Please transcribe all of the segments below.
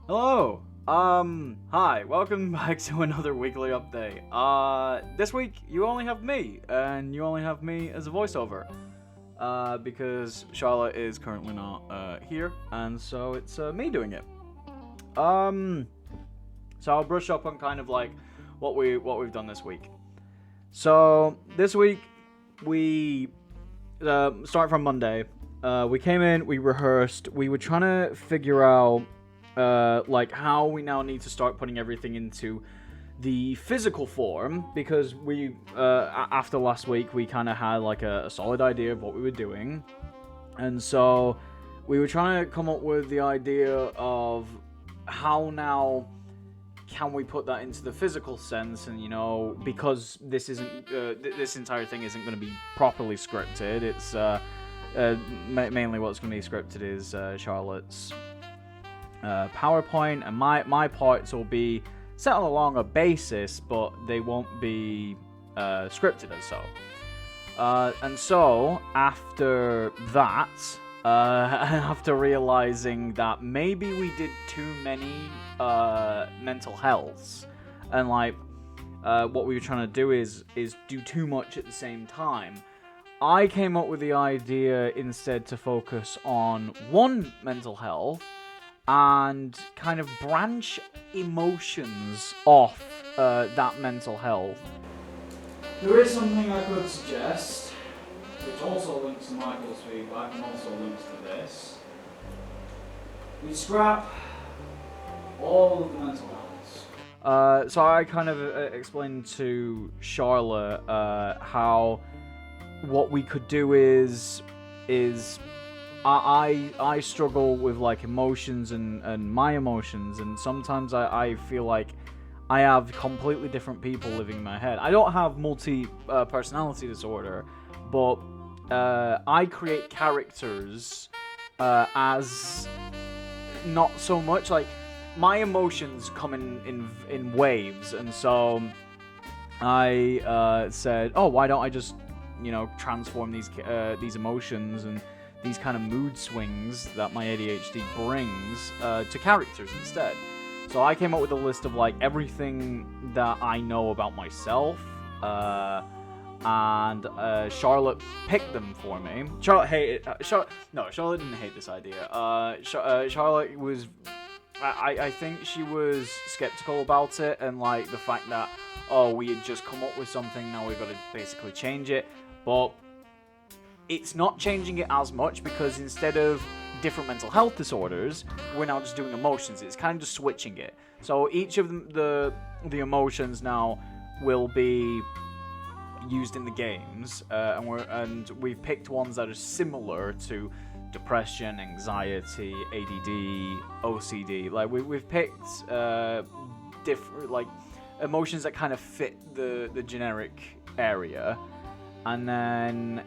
Hello. Hi. Welcome back to another weekly update. This week you only have me, and you only have me as a voiceover. Because Charlotte is currently not here, and so it's me doing it. Um, so I'll brush up on kind of like what we've done this week. So this week we start from Monday. We came in, we rehearsed, we were trying to figure out like how we now need to start putting everything into the physical form, because we after last week we kind of had like a solid idea of what we were doing, and so we were trying to come up with the idea of how now can we put that into the physical sense. And because this isn't this entire thing isn't going to be properly scripted, it's mainly what's going to be scripted is Charlotte's PowerPoint, and my parts will be set on a longer basis, but they won't be scripted as so. And so after that, after realizing that maybe we did too many mental healths, and like what we were trying to do is do too much at the same time, I came up with the idea instead to focus on one mental health and kind of branch emotions off that mental health. There is something I could suggest, which also links to Michael's feedback and also links to this. We scrap all of the mental health. So I kind of explained to Charlotte how what we could do is I struggle with like emotions and my emotions, and sometimes I feel like I have completely different people living in my head. I don't have personality disorder, but I create characters as not so much like my emotions come in waves, and so I said, oh, why don't I just transform these emotions and these kind of mood swings that my ADHD brings to characters instead. So I came up with a list of like everything that I know about myself, and Charlotte picked them for me. Charlotte hated. Charlotte didn't hate this idea. Charlotte was. I think she was skeptical about it, and like the fact that we had just come up with something, now we've got to basically change it, but it's not changing it as much, because instead of different mental health disorders, we're now just doing emotions. It's kind of just switching it. So each of the emotions now will be used in the games, and we've picked ones that are similar to depression, anxiety, ADD, OCD. Like we've picked different like emotions that kind of fit the generic area, and then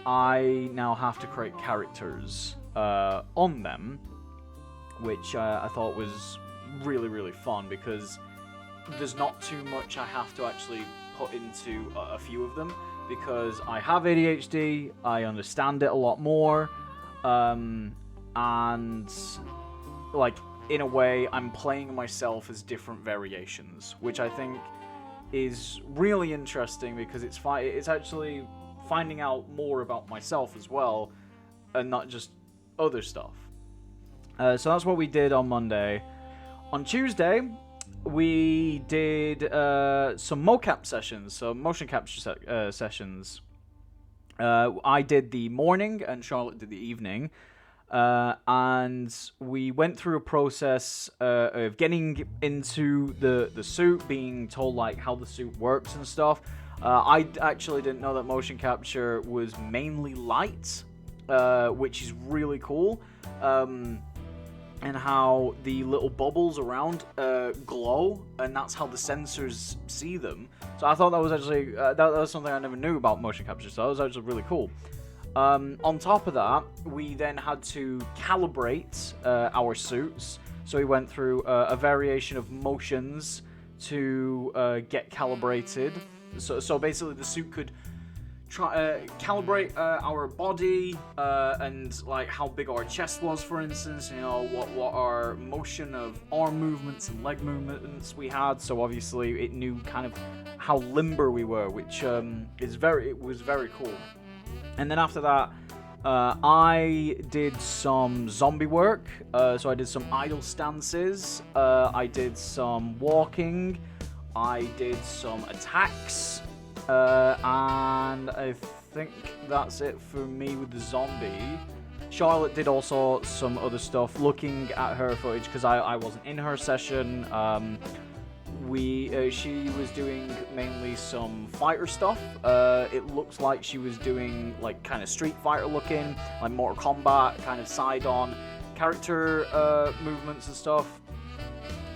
I now have to create characters on them, which I thought was really, really fun, because there's not too much I have to actually put into a few of them, because I have ADHD, I understand it a lot more, and like in a way I'm playing myself as different variations, which I think is really interesting, because it's actually finding out more about myself as well, and not just other stuff. So that's what we did on Monday. On Tuesday, we did some mocap sessions, so motion capture sessions. I did the morning, and Charlotte did the evening. And we went through a process of getting into the suit, being told like how the suit works and stuff. I actually didn't know that motion capture was mainly light, which is really cool, and how the little bubbles around glow, and that's how the sensors see them. So I thought that was actually that was something I never knew about motion capture, so that was actually really cool. On top of that, we then had to calibrate our suits, so we went through a variation of motions to get calibrated. So basically the suit could calibrate our body and like how big our chest was, for instance. You know what our motion of arm movements and leg movements we had. So obviously it knew kind of how limber we were, which it was very cool. And then after that, I did some zombie work. So I did some idle stances. I did some walking. I did some attacks. And I think that's it for me with the zombie. Charlotte did also some other stuff, looking at her footage, because I wasn't in her session. She was doing mainly some fighter stuff. It looks like she was doing like kind of Street Fighter looking, like Mortal Kombat, kind of side-on character movements and stuff.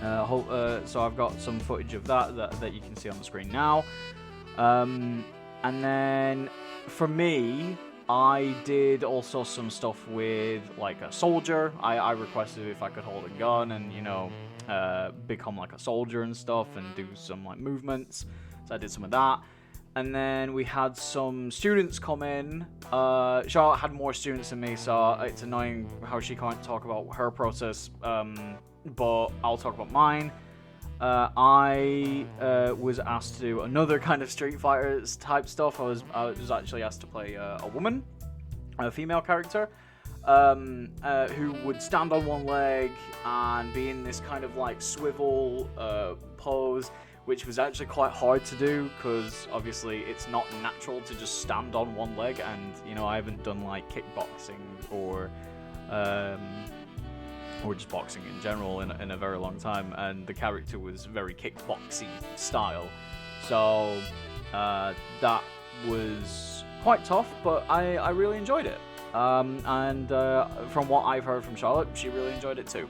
So I've got some footage of that you can see on the screen now. And then for me, I did also some stuff with like a soldier. I requested if I could hold a gun and, you know, become like a soldier and stuff and do some like movements. So I did some of that. And then we had some students come in. Charlotte had more students than me, so it's annoying how she can't talk about her process, but I'll talk about mine. I was asked to do another kind of Street Fighter type stuff. I was actually asked to play a woman, a female character, who would stand on one leg and be in this kind of like swivel pose, which was actually quite hard to do because obviously it's not natural to just stand on one leg, and you know I haven't done like kickboxing or just boxing in general in a very long time, and the character was very kickboxy style, so that was quite tough, but I really enjoyed it, and from what I've heard from Charlotte, she really enjoyed it too.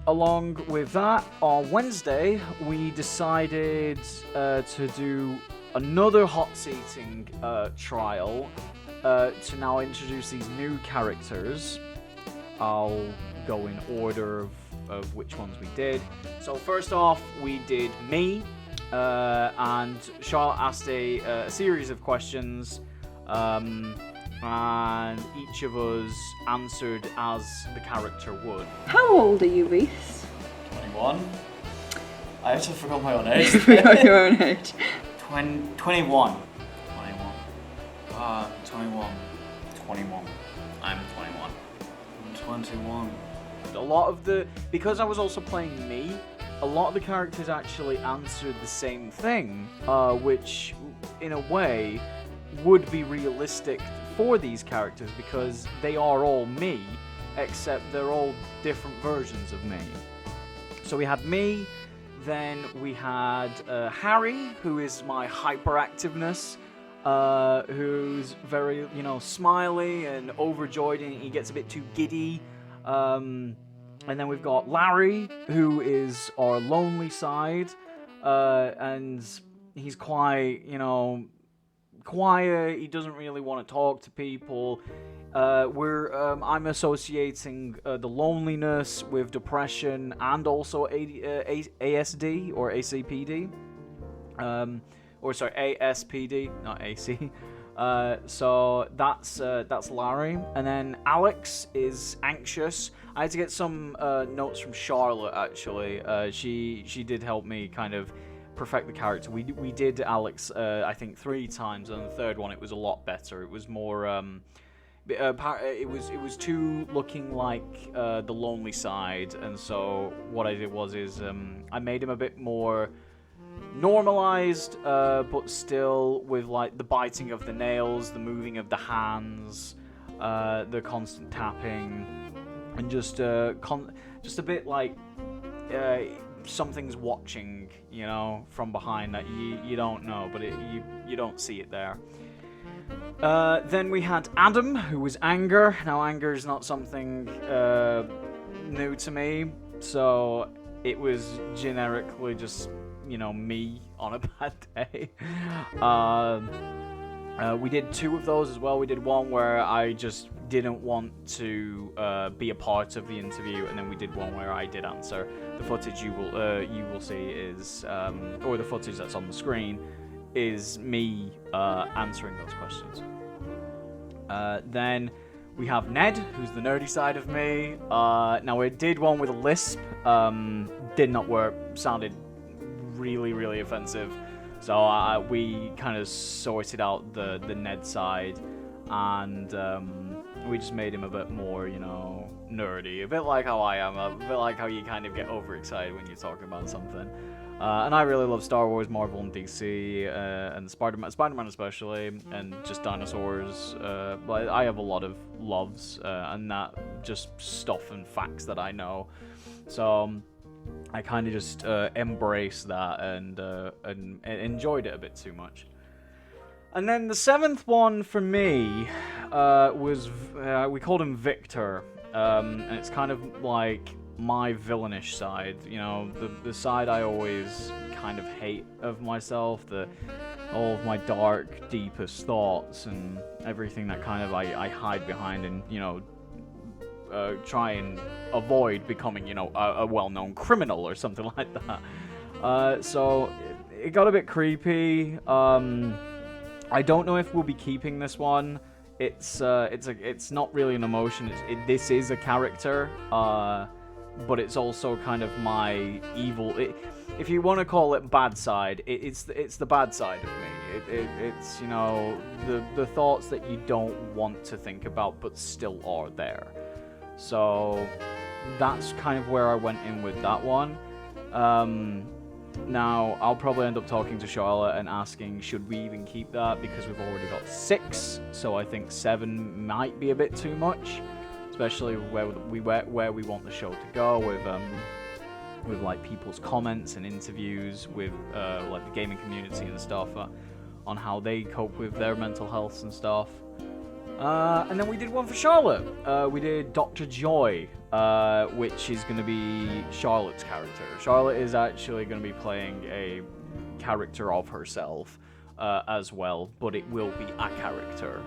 Along with that, on Wednesday we decided to do another hot seating trial to now introduce these new characters. I'll go in order of which ones we did. So first off, we did me, and Charlotte asked a series of questions, and each of us answered as the character would. How old are you, Reese? 21. I actually forgot my own age. You forgot your own age. 21. 21. 21. I'm 21. 21. Because I was also playing me, a lot of the characters actually answered the same thing, which in a way would be realistic for these characters because they are all me, except they're all different versions of me. So we had me, then we had Harry, who is my hyperactiveness, who's very, smiley and overjoyed, and he gets a bit too giddy. And then we've got Larry, who is our lonely side, and he's quite, quiet. He doesn't really want to talk to people. I'm associating the loneliness with depression and also ASD or ACPD. ASPD, not AC. So that's Larry, and then Alex is anxious. I had to get some notes from Charlotte actually. She did help me kind of perfect the character. We did Alex I think 3 times, and the third one it was a lot better. It was more it was too looking like the lonely side, and so what I did was I made him a bit more normalized, but still with like the biting of the nails, the moving of the hands, the constant tapping, and just a bit like something's watching, from behind that you don't know, but you don't see it there. Then we had Adam, who was anger. Now anger is not something new to me, so it was generically just me on a bad day. We did 2 of those as well. We did one where I just didn't want to be a part of the interview, and then we did one where I did answer. The footage you will see is, or the footage that's on the screen, is me answering those questions. Then we have Ned, who's the nerdy side of me. Now, I did one with a lisp. Did not work. Sounded really, really offensive. So we kind of sorted out the Ned side, and we just made him a bit more, nerdy. A bit like how I am. A bit like how you kind of get overexcited when you're talking about something. And I really love Star Wars, Marvel, and DC, and Spider-Man especially, and just dinosaurs. But I have a lot of loves, and that just stuff and facts that I know. So I kind of just embraced that and enjoyed it a bit too much. And then the 7th one for me was, we called him Victor, and it's kind of like my villainish side, the side I always kind of hate of myself, all of my dark, deepest thoughts and everything that kind of I hide behind and, try and avoid becoming, a well-known criminal or something like that. So it got a bit creepy. I don't know if we'll be keeping this one. It's not really an emotion. This is a character. But it's also kind of my evil. If you want to call it bad side, it's the bad side of me. It's the thoughts that you don't want to think about, but still are there. So that's kind of where I went in with that one. Now I'll probably end up talking to Charlotte and asking, should we even keep that, because we've already got 6. So I think 7 might be a bit too much. Especially where we want the show to go, with like people's comments and interviews with like the gaming community and stuff on how they cope with their mental health and stuff. And then we did one for Charlotte. We did Dr. Joy, which is going to be Charlotte's character. Charlotte is actually going to be playing a character of herself. As well, but it will be a character.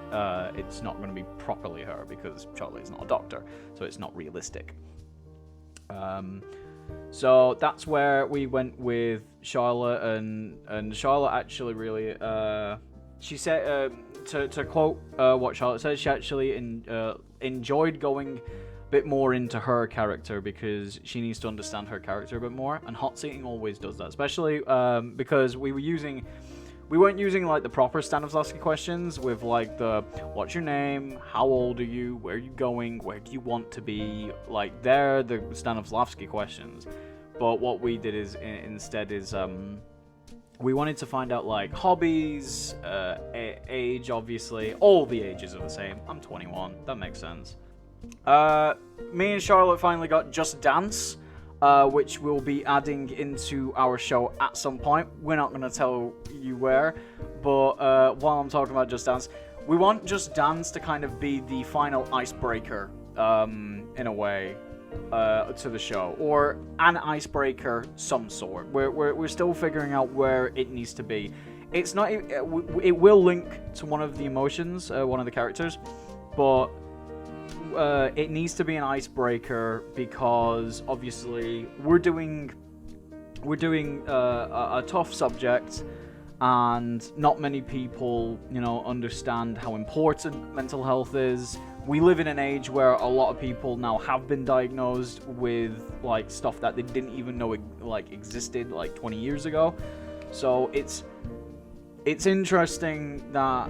It's not going to be properly her because Charlotte is not a doctor, so it's not realistic. So that's where we went with Charlotte, and Charlotte actually really, she said, to quote what Charlotte said, she actually enjoyed going a bit more into her character because she needs to understand her character a bit more, and hot seating always does that, especially because we weren't using like the proper Stanislavski questions with like the what's your name, how old are you, where are you going, where do you want to be, like they're the Stanislavski questions. But what we did is instead we wanted to find out like hobbies, age, obviously all the ages are the same. I'm 21, that makes sense. Me and Charlotte finally got Just Dance, which we'll be adding into our show at some point. We're not going to tell you where, but while I'm talking about Just Dance, we want Just Dance to kind of be the final icebreaker, in a way, to the show, or an icebreaker some sort. We're still figuring out where it needs to be. It's not. It will link to one of the emotions, one of the characters, but it needs to be an icebreaker because obviously we're doing a tough subject, and not many people understand how important mental health is. We live in an age where a lot of people now have been diagnosed with like stuff that they didn't even know existed like 20 years ago. So it's interesting that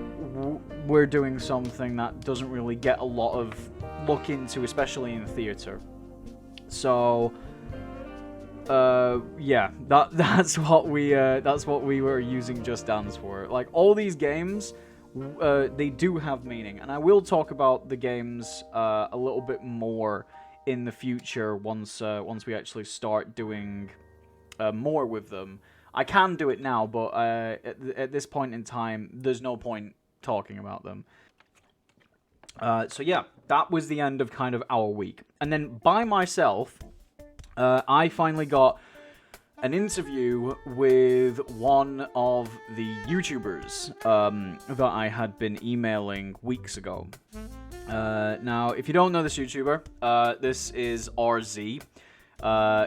we're doing something that doesn't really get a lot of look into, especially in theater. So yeah, that's what we were using Just Dance for. Like all these games, they do have meaning, and I will talk about the games a little bit more in the future once we actually start doing more with them. I can do it now, but at this point in time, there's no point talking about them. So yeah, that was the end of kind of our week. And then by myself, I finally got an interview with one of the YouTubers that I had been emailing weeks ago. Now, if you don't know this YouTuber, this is RZ.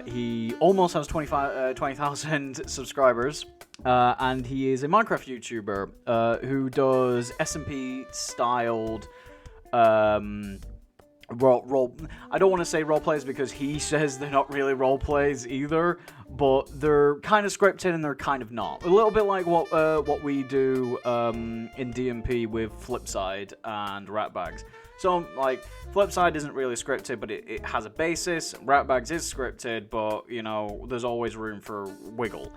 He almost has 20,000 subscribers, and he is a Minecraft YouTuber who does SMP styled role. I don't want to say role plays because he says they're not really role plays either, but they're kind of scripted and they're kind of not. A little bit like what we do in DMP with Flipside and Ratbags. So, like, Flipside isn't really scripted, but it has a basis. Ratbags is scripted, but, you know, there's always room for wiggle.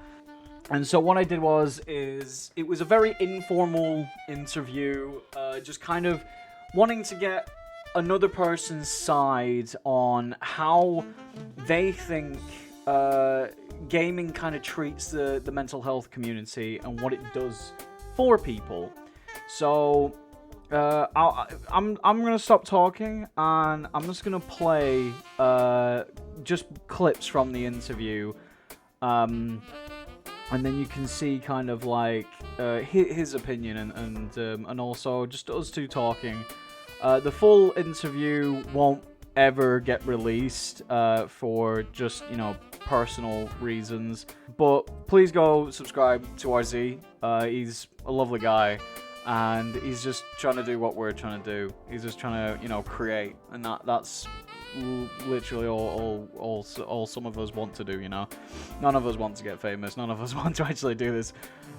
And so what I did is it was a very informal interview, just kind of wanting to get another person's side on how they think gaming kind of treats the mental health community and what it does for people. So I'm gonna stop talking and I'm just gonna play just clips from the interview, and then you can see kind of like his opinion and also just us two talking. The full interview won't ever get released for just, you know, personal reasons. But please go subscribe to RZ. He's a lovely guy, and he's just trying to do what we're trying to do. He's just trying to, you know, create, and that's literally all some of us want to do, you know. None of us want to get famous. None of us want to actually do this.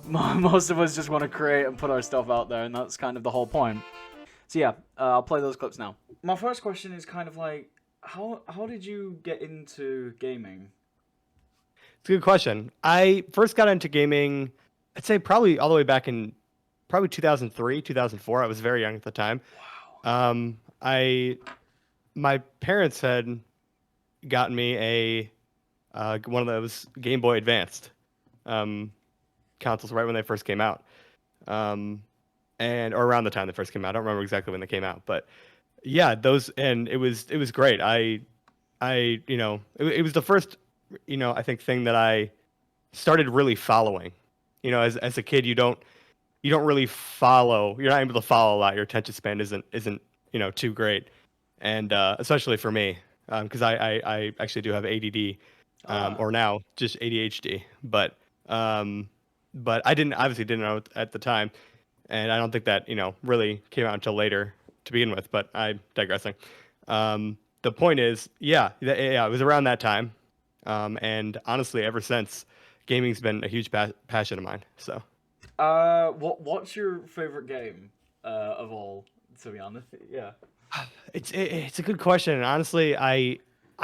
Most of us just want to create and put our stuff out there, and that's kind of the whole point. So yeah, I'll play those clips now. My first question is kind of like, how did you get into gaming? It's a good question. I first got into gaming, I'd say probably all the way back in probably 2003, 2004. I was very young at the time. Wow. My parents had gotten me one of those Game Boy Advanced consoles right when they first came out. Or around the time they first came out. I don't remember exactly when they came out, but yeah, those, and it was great. You know, it was the first, you know, I think thing that I started really following. You know, as a kid, you don't really follow. You're not able to follow a lot. Your attention span isn't you know, too great, and especially for me, because I actually do have ADD, or now just ADHD, but I obviously didn't know at the time. And I don't think that, you know, really came out until later to begin with, but I'm digressing. The point is, yeah, it was around that time. And honestly, ever since, gaming's been a huge passion of mine. So, what's your favorite game of all, to be honest? Yeah. It's a good question. And honestly, I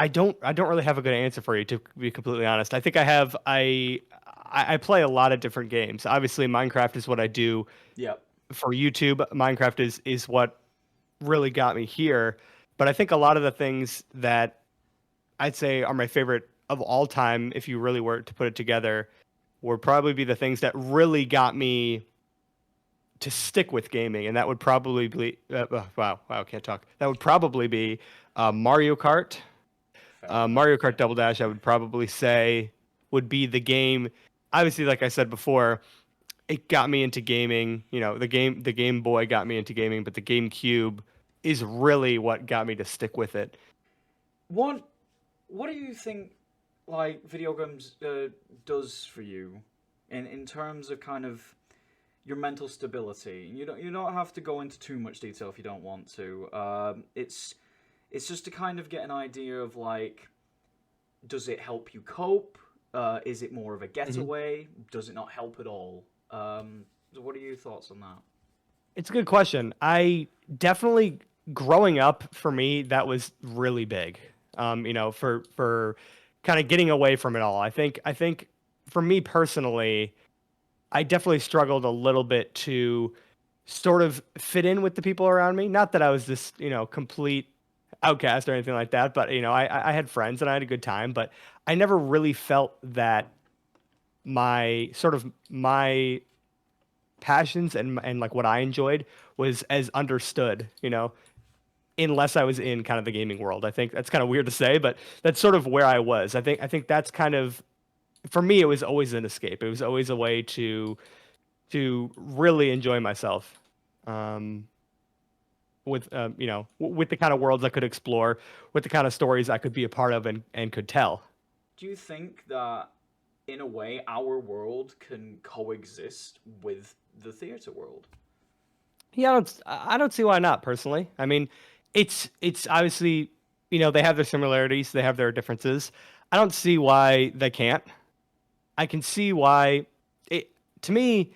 don't really have a good answer for you, to be completely honest. I think I play a lot of different games. Obviously, Minecraft is what I do. Yep. For YouTube. Minecraft is what really got me here. But I think a lot of the things that I'd say are my favorite of all time, if you really were to put it together, would probably be the things that really got me to stick with gaming. And that would probably be, wow, can't talk. That would probably be Mario Kart. Mario Kart Double Dash, I would probably say, would be the game. Obviously, like I said before, it got me into gaming. You know, the Game Boy got me into gaming, but the GameCube is really what got me to stick with it. What do you think, like, video games does for you in terms of kind of your mental stability? You don't have to go into too much detail if you don't want to. It's just to kind of get an idea of, like, does it help you cope? Is it more of a getaway? Mm-hmm. Does it not help at all? So what are your thoughts on that? It's a good question. I definitely, growing up, for me, that was really big. You know, for kind of getting away from it all. I think for me personally, I definitely struggled a little bit to sort of fit in with the people around me. Not that I was this, you know, complete outcast or anything like that, but, you know, I had friends and I had a good time, but I never really felt that my passions and like what I enjoyed was as understood, you know, unless I was in kind of the gaming world. I think that's kind of weird to say, but that's sort of where I was. I think that's kind of, for me, it was always an escape. It was always a way to really enjoy myself. you know, with the kind of worlds I could explore, with the kind of stories I could be a part of and could tell. Do you think that, in a way, our world can coexist with the theater world? Yeah, I don't see why not personally. I mean, it's obviously, you know, they have their similarities, they have their differences. I don't see why they can't. I can see why it to me,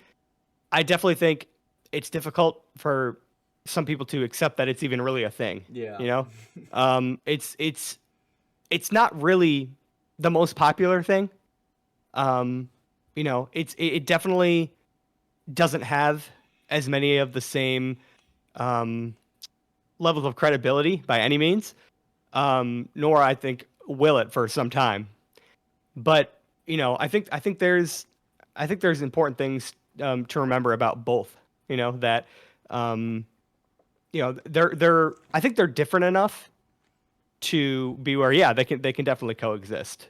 I definitely think it's difficult for some people to accept that it's even really a thing. Yeah. You know? It's not really the most popular thing. Um, you know, it definitely doesn't have as many of the same um, levels of credibility by any means, nor I think will it for some time. But you know, I think there's important things to remember about both. You know that um, you know they're I think they're different enough to be where yeah they can definitely coexist.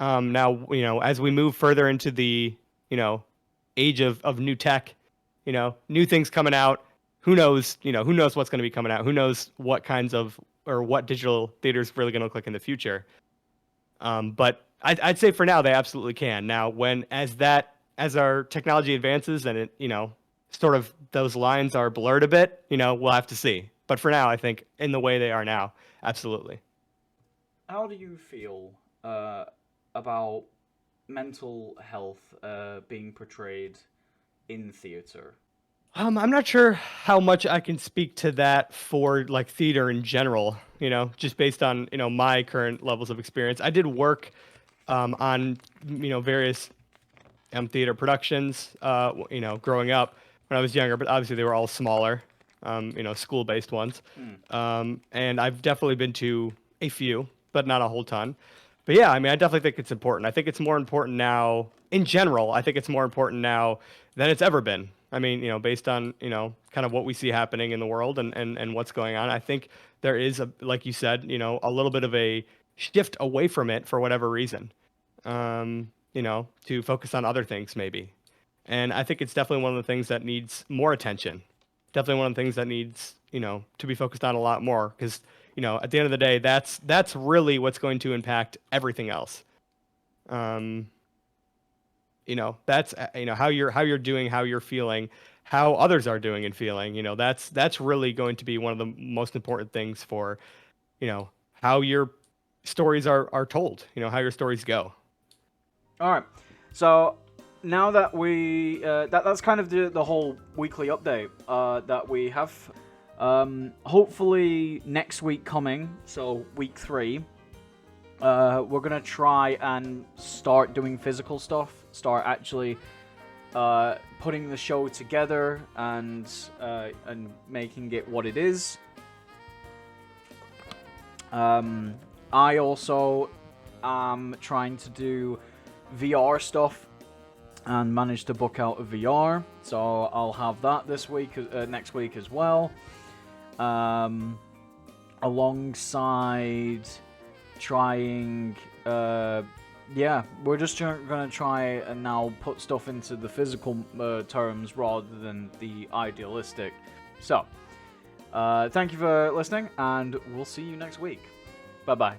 Now you know as we move further into the you know age of new tech, you know new things coming out. Who knows? You know who knows what's going to be coming out? Who knows what kinds of or what digital theater is really going to look like in the future? But I'd say for now they absolutely can. Now, when as our technology advances and it you know sort of those lines are blurred a bit, you know we'll have to see. But for now, I think in the way they are now, absolutely. How do you feel about mental health being portrayed in theater? I'm not sure how much I can speak to that for like theater in general. You know, just based on you know my current levels of experience. I did work on you know various theater productions. You know, growing up when I was younger, but obviously they were all smaller. You know, school-based ones. And I've definitely been to a few, but not a whole ton. But yeah, I mean, I definitely think it's important. I think it's more important now, in general. I think it's more important now than it's ever been. I mean, you know, based on you know, kind of what we see happening in the world and what's going on. I think there is a, like you said, you know, a little bit of a shift away from it for whatever reason. You know, to focus on other things maybe. And I think it's definitely one of the things that needs more attention. Definitely one of the things that needs, you know, to be focused on a lot more because, you know, at the end of the day, that's really what's going to impact everything else. Um, you know, that's you know how you're doing, how you're feeling, how others are doing and feeling. You know, that's really going to be one of the most important things for, you know, how your stories are told. You know, how your stories go. All right. So now that we that's kind of the whole weekly update that we have. Hopefully next week coming, so week 3, we're gonna try and start doing physical stuff. Start actually putting the show together and making it what it is. I also am trying to do VR stuff and managed to book out a VR, so I'll have that this week, next week as well. Alongside trying, yeah, we're just gonna try and now put stuff into the physical terms rather than the idealistic. So, thank you for listening, and we'll see you next week. Bye bye.